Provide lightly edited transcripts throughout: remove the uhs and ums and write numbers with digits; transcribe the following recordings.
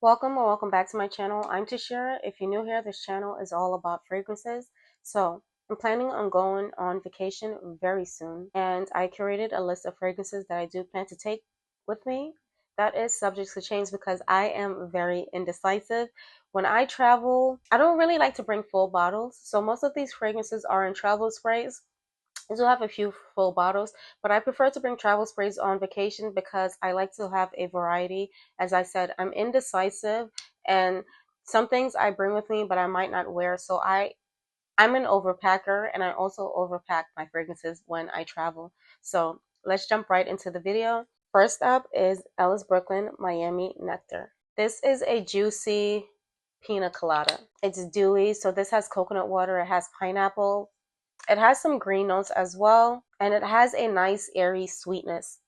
Welcome or welcome back to my channel. I'm Tashera. If you're new here, this channel is all about fragrances. So I'm planning on going on vacation very soon, and I curated a list of fragrances that I do plan to take with me. That is subject to change because I am very indecisive. When I travel, I don't really like to bring full bottles, so most of these fragrances are in travel sprays. I do have a few full bottles, but I prefer to bring travel sprays on vacation because I like to have a variety. As I said, I'm indecisive, and some things I bring with me, but I might not wear. So I'm an overpacker, and I also overpack my fragrances when I travel. So let's jump right into the video. First up is Ellis Brooklyn Miami Nectar. This is a juicy pina colada. It's dewy, so this has coconut water, it has pineapple, it has some green notes as well, and it has a nice airy sweetness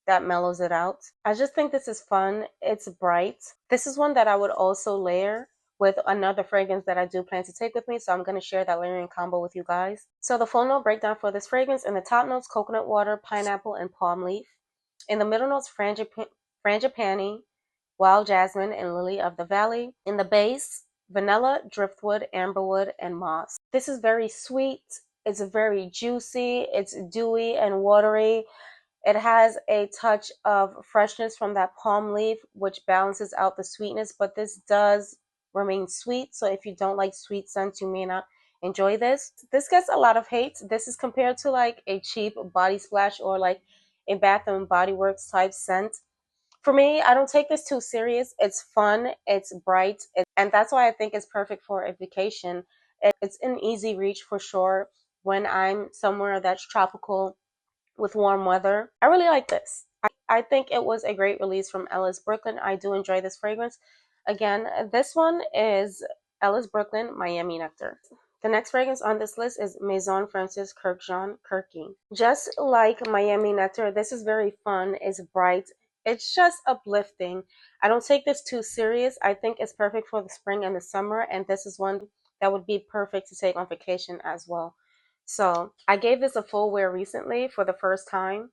that mellows it out. I just think this is fun. It's bright. This is one that I would also layer with another fragrance that I do plan to take with me, so I'm going to share that layering combo with you guys. So the full note breakdown for this fragrance: in the top notes, coconut water, pineapple, and palm leaf. In the middle notes, frangipani, wild jasmine, and lily of the valley. In the base, vanilla, driftwood, amberwood, and moss. This is very sweet. It's very juicy. It's dewy and watery. It has a touch of freshness from that palm leaf, which balances out the sweetness, but this does remain sweet. So if you don't like sweet scents, you may not enjoy this. This gets a lot of hate. This is compared to like a cheap body splash or like a Bath and Body Works type scent. For me, I don't take this too serious. It's fun, it's bright, and that's why I think it's perfect for a vacation. It's an easy reach for sure when I'm somewhere that's tropical with warm weather. I really like this. I think it was a great release from Ellis Brooklyn. I do enjoy this fragrance. Again, this one is Ellis Brooklyn Miami Nectar. The next fragrance on this list is Maison Francis Kurkdjian Kurky. Just like Miami Nectar, this is very fun. It's bright. It's just uplifting. I don't take this too serious. I think it's perfect for the spring and the summer, and this is one that would be perfect to take on vacation as well. So I gave this a full wear recently for the first time.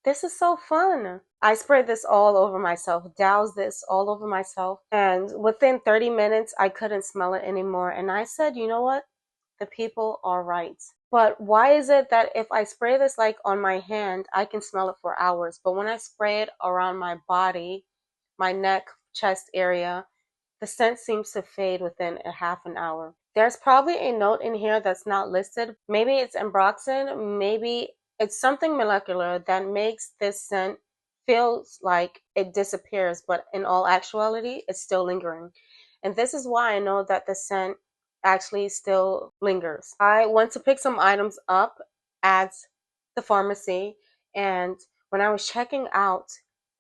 This is so fun. I sprayed this all over myself, doused this all over myself, and within 30 minutes, I couldn't smell it anymore. And I said, you know what? The people are right. But why is it that if I spray this like on my hand, I can smell it for hours, but when I spray it around my body, my neck, chest area, the scent seems to fade within a half an hour. There's probably a note in here that's not listed. Maybe it's ambroxan, maybe it's something molecular that makes this scent feels like it disappears, but in all actuality, it's still lingering. And this is why I know that the scent actually still lingers. I went to pick some items up at the pharmacy, and when I was checking out,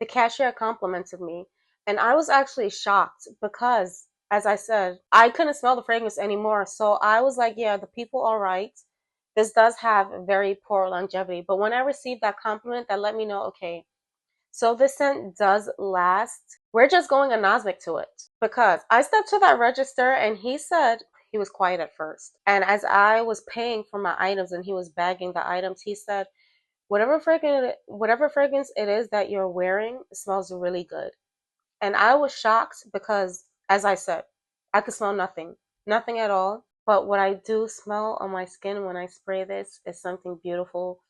the cashier complimented me. And I was actually shocked because, as I said, I couldn't smell the fragrance anymore. So I was like, yeah, the people are right. This does have very poor longevity. But when I received that compliment, that let me know, okay, so this scent does last. We're just going anosmic to it. Because I stepped to that register and he said, he was quiet at first. And as I was paying for my items and he was bagging the items, he said, whatever fragrance it is that you're wearing smells really good. And I was shocked because, as I said, I could smell nothing, nothing at all. But what I do smell on my skin when I spray this is something beautiful.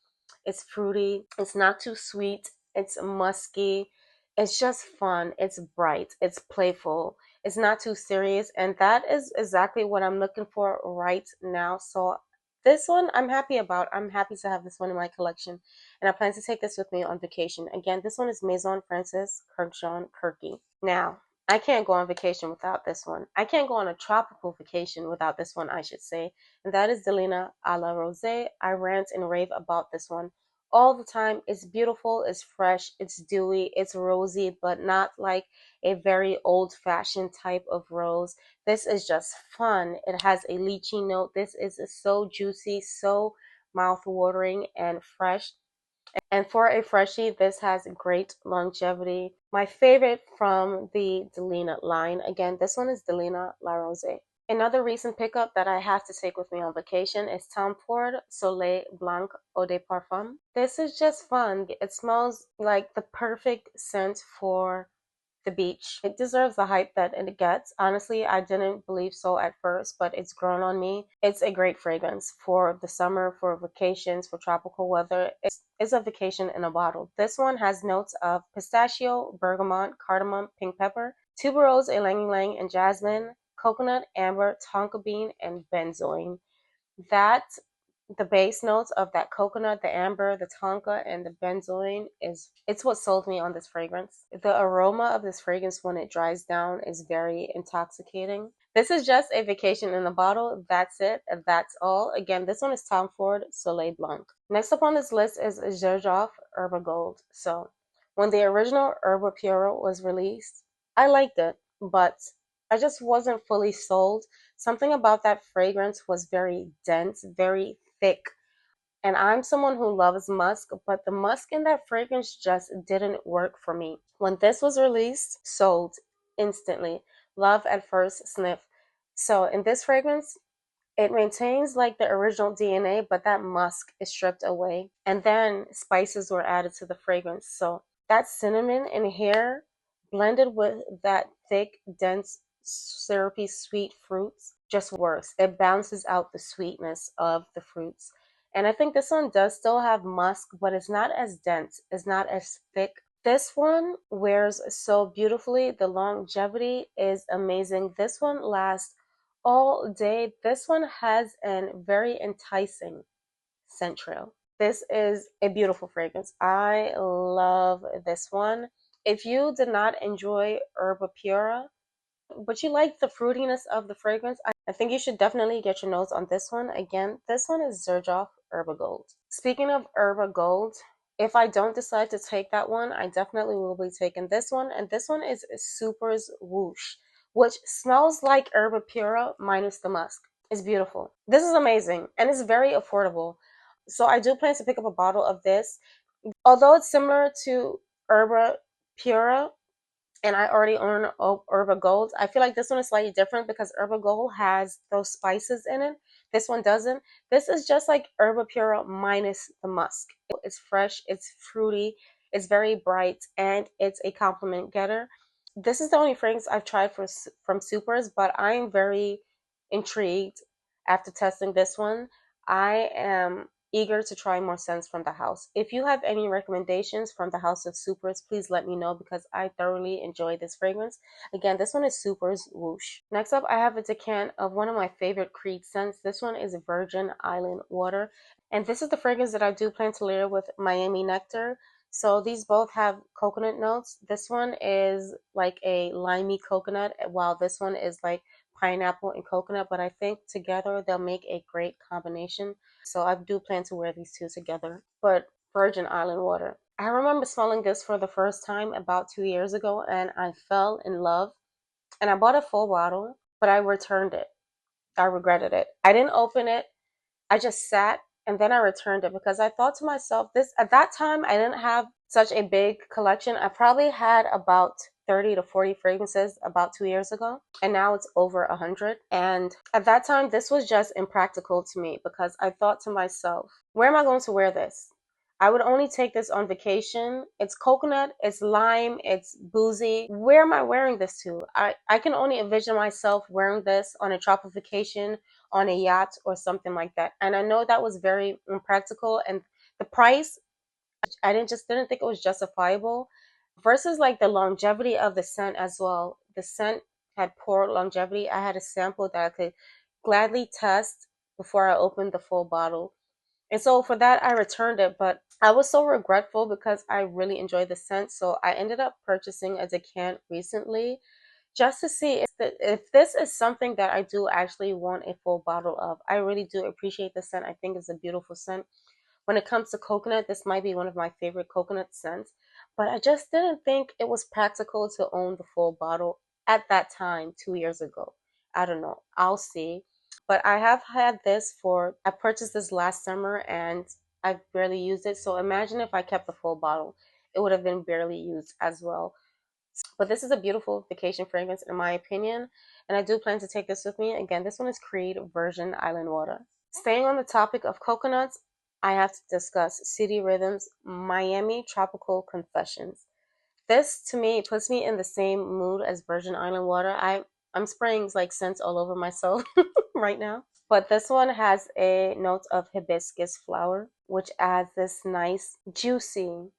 It's fruity, it's not too sweet, it's musky, it's just fun, it's bright, it's playful, it's not too serious. And that is exactly what I'm looking for right now. So this one I'm happy about. I'm happy to have this one in my collection, and I plan to take this with me on vacation. Again, this one is Maison Francis Kurkdjian Kurky. Now, I can't go on vacation without this one. I can't go on a tropical vacation without this one, I should say. And that is Delina a la Rosée. I rant and rave about this one all the time. It's beautiful, it's fresh, it's dewy, it's rosy, but not like a very old-fashioned type of rose. This is just fun. It has a lychee note. This is so juicy, so mouth-watering and fresh. And for a freshie, this has great longevity. My favorite from the Delina line, again, this one is Delina La Rosée. Another recent pickup that I have to take with me on vacation is Tom Ford Soleil Blanc Eau de Parfum. This is just fun. It smells like the perfect scent for the beach. It deserves the hype that it gets. Honestly, I didn't believe so at first, but it's grown on me. It's a great fragrance for the summer, for vacations, for tropical weather. It's a vacation in a bottle. This one has notes of pistachio, bergamot, cardamom, pink pepper, tuberose, ylang ylang, and jasmine, coconut, amber, tonka bean, and benzoin. That the base notes of that coconut, the amber, the tonka, and the benzoin it's what sold me on this fragrance. The aroma of this fragrance when it dries down is very intoxicating. This is just a vacation in a bottle. That's it. That's all. Again, this one is Tom Ford Soleil Blanc. Next up on this list is Xerjoff Erba Gold. So when the original Erba Pura was released, I liked it, but I just wasn't fully sold. Something about that fragrance was very dense, very thick. And I'm someone who loves musk, but the musk in that fragrance just didn't work for me. When this was released, sold instantly. Love at first sniff. So in this fragrance, it maintains like the original DNA, but that musk is stripped away. And then spices were added to the fragrance. So that cinnamon in here blended with that thick, dense, syrupy, sweet fruits just works. It balances out the sweetness of the fruits. And I think this one does still have musk, but it's not as dense, it's not as thick. This one wears so beautifully. The longevity is amazing. This one lasts all day. This one has a very enticing scent trail. This is a beautiful fragrance. I love this one. If you did not enjoy Erba Pura, but you like the fruitiness of the fragrance, I think you should definitely get your nose on this one. Again, this one is Xerjoff Erba Gold. Speaking of Erba Gold, if I don't decide to take that one, I definitely will be taking this one. And this one is Superz Whoosh, which smells like Erba Pura minus the musk. It's beautiful. This is amazing and it's very affordable. So I do plan to pick up a bottle of this. Although it's similar to Erba Pura, and I already own Erba Gold. I feel like this one is slightly different because Erba Gold has those spices in it. This one doesn't. This is just like Erba Pura minus the musk. It's fresh, it's fruity, it's very bright, and it's a compliment getter. This is the only fragrance I've tried from Superz, but I am very intrigued after testing this one. I am eager to try more scents from the house. If you have any recommendations from the house of Superz, please let me know because I thoroughly enjoy this fragrance. Again, this one is Superz Whoosh. Next up, I have a decant of one of my favorite Creed scents. This one is Virgin Island Water. And this is the fragrance that I do plan to layer with Miami Nectar. So these both have coconut notes. This one is like a limey coconut, while this one is like pineapple and coconut, but I think together they'll make a great combination. So I do plan to wear these two together. But Virgin Island Water. I remember smelling this for the first time about 2 years ago and I fell in love. And I bought a full bottle, but I returned it. I regretted it. I didn't open it. I just sat and then I returned it because I thought to myself, this at that time I didn't have such a big collection. I probably had about 30 to 40 fragrances about 2 years ago, and now it's over 100. And at that time, this was just impractical to me because I thought to myself, where am I going to wear this? I would only take this on vacation. It's coconut, it's lime, it's boozy. Where am I wearing this to? I can only envision myself wearing this on a tropical vacation, on a yacht, or something like that. And I know that was very impractical. And the price, I didn't think it was justifiable. Versus like the longevity of the scent as well. The scent had poor longevity. I had a sample that I could gladly test before I opened the full bottle. And so for that, I returned it, but I was so regretful because I really enjoyed the scent. So I ended up purchasing a decant recently just to see if this is something that I do actually want a full bottle of. I really do appreciate the scent. I think it's a beautiful scent. When it comes to coconut, this might be one of my favorite coconut scents, but I just didn't think it was practical to own the full bottle at that time 2 years ago. I don't know. I'll see. But I have had this I purchased this last summer and I've barely used it. So imagine if I kept the full bottle, it would have been barely used as well. But this is a beautiful vacation fragrance in my opinion. And I do plan to take this with me. Again, this one is Creed Virgin Island Water. Staying on the topic of coconuts, I have to discuss City Rhythms Miami Tropical Confessions. This to me puts me in the same mood as Virgin Island water. I'm spraying like scents all over myself right now. But this one has a note of hibiscus flower, which adds this nice, juicy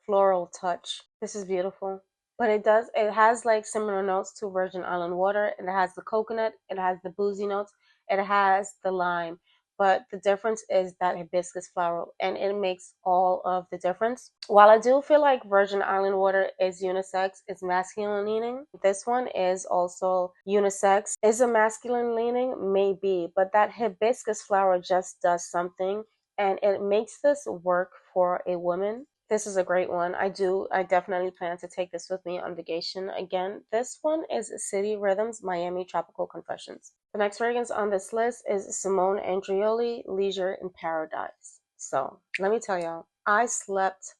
floral touch. This is beautiful. But it has like similar notes to Virgin Island water. It has the coconut, it has the boozy notes, it has the lime. But the difference is that hibiscus flower, and it makes all of the difference. While I do feel like Virgin Island water is unisex, it's masculine leaning, this one is also unisex. Is a masculine leaning? Maybe, but that hibiscus flower just does something, and it makes this work for a woman. This is a great one. I definitely plan to take this with me on vacation again. This one is City Rhythms Miami Tropical Confessions. The next fragrance on this list is Simone Andreoli Leisure in Paradise. So let me tell y'all, I slept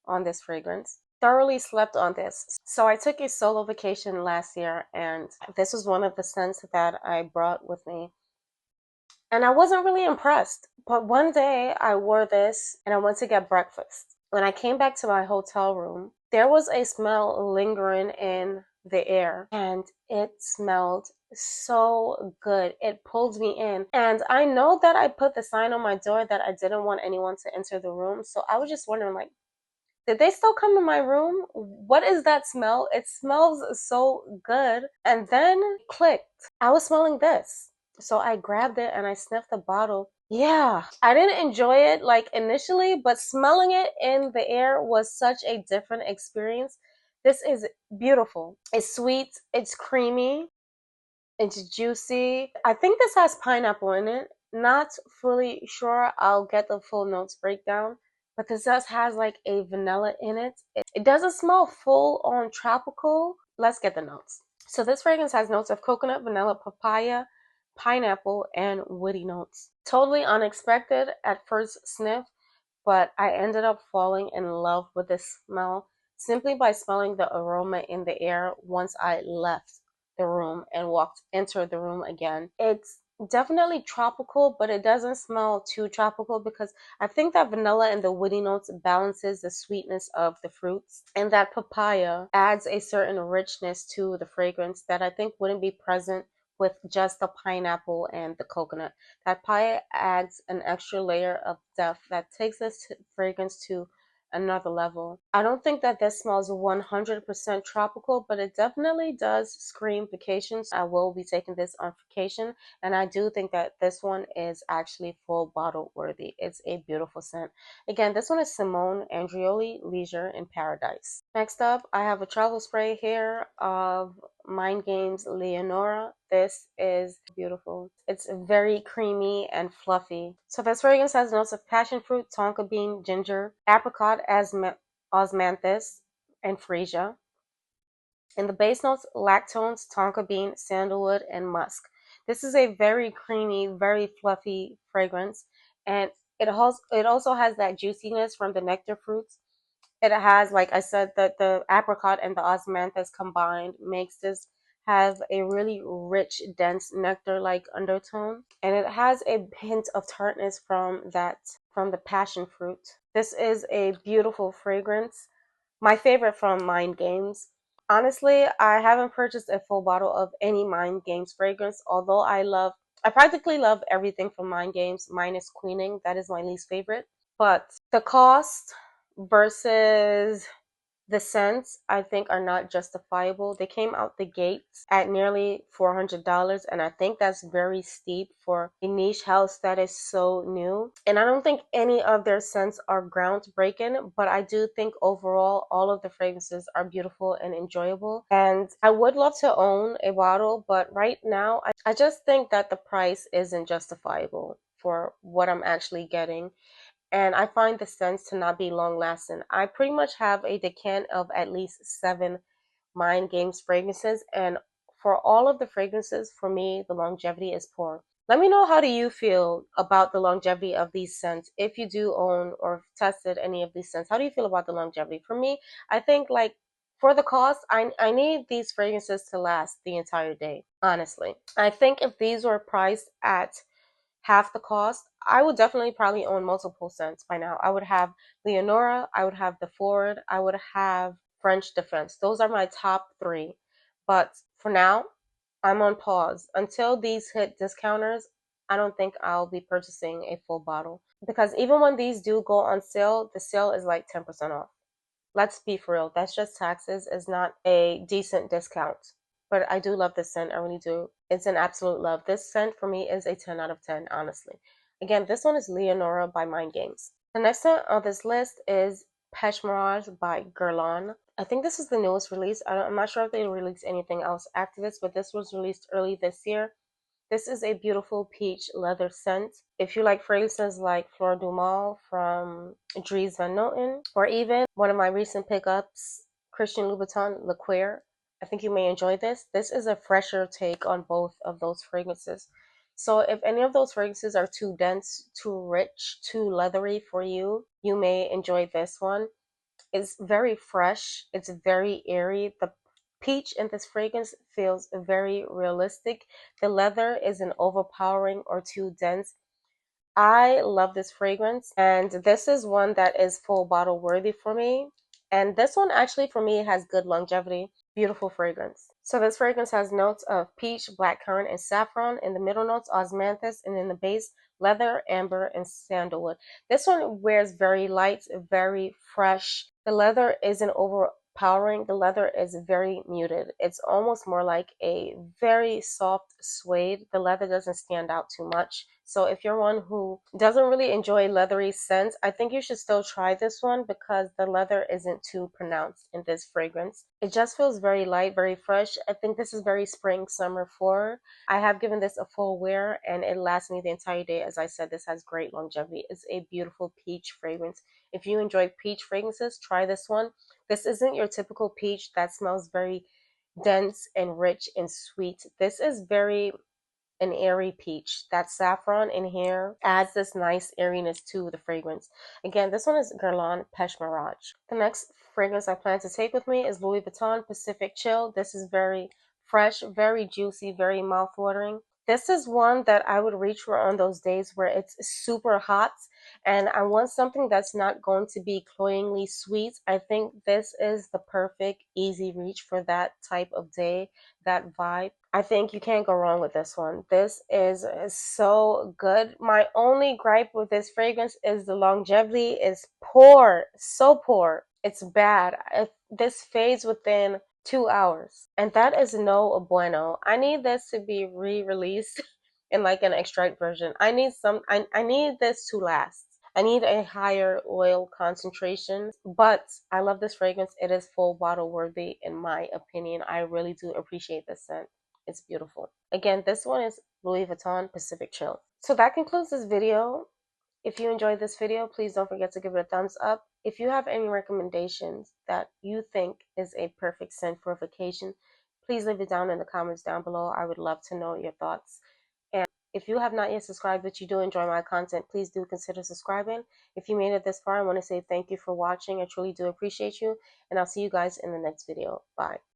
on this fragrance. Thoroughly slept on this. So I took a solo vacation last year, and this was one of the scents that I brought with me. And I wasn't really impressed. But one day I wore this and I went to get breakfast. When I came back to my hotel room, there was a smell lingering in the air, and it smelled so good. It pulled me in. And I know that I put the sign on my door that I didn't want anyone to enter the room. So I was just wondering, like, did they still come to my room? What is that smell? It smells so good. And then clicked. I was smelling this. So I grabbed it and I sniffed the bottle. Yeah, I didn't enjoy it like initially, but smelling it in the air was such a different experience. This is beautiful. It's sweet, it's creamy, it's juicy. I think this has pineapple in it. Not fully sure. I'll get the full notes breakdown. But this does has like a vanilla in it. It doesn't smell full on tropical. Let's get the notes. So this fragrance has notes of coconut, vanilla, papaya, pineapple, and woody notes. Totally unexpected at first sniff, but I ended up falling in love with this smell simply by smelling the aroma in the air once I left the room and entered the room again. It's definitely tropical, but it doesn't smell too tropical because I think that vanilla and the woody notes balances the sweetness of the fruits, and that papaya adds a certain richness to the fragrance that I think wouldn't be present with just the pineapple and the coconut. That papaya adds an extra layer of depth that takes this fragrance to another level. I don't think that this smells 100% tropical, but it definitely does scream vacation. I will be taking this on vacation, and I do think that this one is actually full bottle worthy. It's a beautiful scent. Again, this one is Simone Andreoli Leisure in Paradise. Next up, I have a travel spray here of Mind Games Lionora. This is beautiful. It's very creamy and fluffy. So this fragrance has notes of passion fruit, tonka bean, ginger, apricot, osmanthus, and freesia. In the base notes, lactones, tonka bean, sandalwood, and musk. This is a very creamy, very fluffy fragrance, and it also has that juiciness from the nectar fruits. It has, like I said, the apricot and the osmanthus combined makes this have a really rich, dense nectar-like undertone, and it has a hint of tartness from the passion fruit. This is a beautiful fragrance, my favorite from Mind Games. Honestly, I haven't purchased a full bottle of any Mind Games fragrance, although I practically love everything from Mind Games minus Queening. That is my least favorite. But the cost versus the scents, I think, are not justifiable. They came out the gates at nearly $400, and I think that's very steep for a niche house that is so new. And I don't think any of their scents are groundbreaking, but I do think overall all of the fragrances are beautiful and enjoyable. And I would love to own a bottle, but right now I just think that the price isn't justifiable for what I'm actually getting. And I find the scents to not be long lasting. I pretty much have a decant of at least 7 Mind Games fragrances, and for all of the fragrances, for me, the longevity is poor. Let me know, how do you feel about the longevity of these scents? If you do own or tested any of these scents, how do you feel about the longevity? For me, I think, like, for the cost, I need these fragrances to last the entire day, honestly. I think if these were priced at half the cost, I would definitely probably own multiple scents by now. I would have Leonora, I would have the Ford, I would have French Defense. Those are my top three. But for now, I'm on pause. Until these hit discounters, I don't think I'll be purchasing a full bottle. Because even when these do go on sale, the sale is like 10% off. Let's be for real. That's just taxes. It's not a decent discount. But I do love this scent. I really do. It's an absolute love. This scent for me is a 10 out of 10, honestly. Again, this one is Leonora by Mind Games. The next scent on this list is Peche Mirage by Guerlain. I think this is the newest release. I'm not sure if they released anything else after this, but this was released early this year. This is a beautiful peach leather scent. If you like fragrances like Fleur du Mal from Dries Van Noten, or even one of my recent pickups, Christian Louboutin Liqueur, I think you may enjoy this. This is a fresher take on both of those fragrances. So if any of those fragrances are too dense, too rich, too leathery for you, you may enjoy this one. It's very fresh. It's very airy. The peach in this fragrance feels very realistic. The leather isn't overpowering or too dense. I love this fragrance, and this is one that is full bottle worthy for me. And this one actually for me has good longevity. Beautiful fragrance. So this fragrance has notes of peach, blackcurrant, and saffron. In the middle notes, osmanthus, and in the base, leather, amber, and sandalwood. This one wears very light, very fresh. The leather isn't overpowering. The leather is very muted. It's almost more like a very soft suede. The leather doesn't stand out too much. So if you're one who doesn't really enjoy leathery scents, I think you should still try this one because the leather isn't too pronounced in this fragrance. It just feels very light, very fresh. I think this is very spring, summer forward. I have given this a full wear and it lasts me the entire day. As I said, this has great longevity. It's a beautiful peach fragrance. If you enjoy peach fragrances, try this one. This isn't your typical peach that smells very dense and rich and sweet. This is very an airy peach. That saffron in here adds this nice airiness to the fragrance. Again, this one is Guerlain Peche Mirage. The next fragrance I plan to take with me is Louis Vuitton Pacific Chill. This is very fresh, very juicy, very mouthwatering. This is one that I would reach for on those days where it's super hot and I want something that's not going to be cloyingly sweet. I think this is the perfect easy reach for that type of day, that vibe. I think you can't go wrong with this one. This is so good. My only gripe with this fragrance is the longevity is poor, so poor. It's bad. This fades within 2 hours, and that is no bueno. I need this to be re-released in like an extract version. I need this to last. I need a higher oil concentration, but I love this fragrance. It is full bottle worthy in my opinion. I really do appreciate this scent. It's beautiful. Again, this one is Louis Vuitton Pacific Chill. So that concludes this video. If you enjoyed this video, please don't forget to give it a thumbs up. If you have any recommendations that you think is a perfect scent for a vacation, please leave it down in the comments down below. I would love to know your thoughts. And if you have not yet subscribed but you do enjoy my content, please do consider subscribing. If you made it this far, I want to say thank you for watching. I truly do appreciate you. And I'll see you guys in the next video. Bye.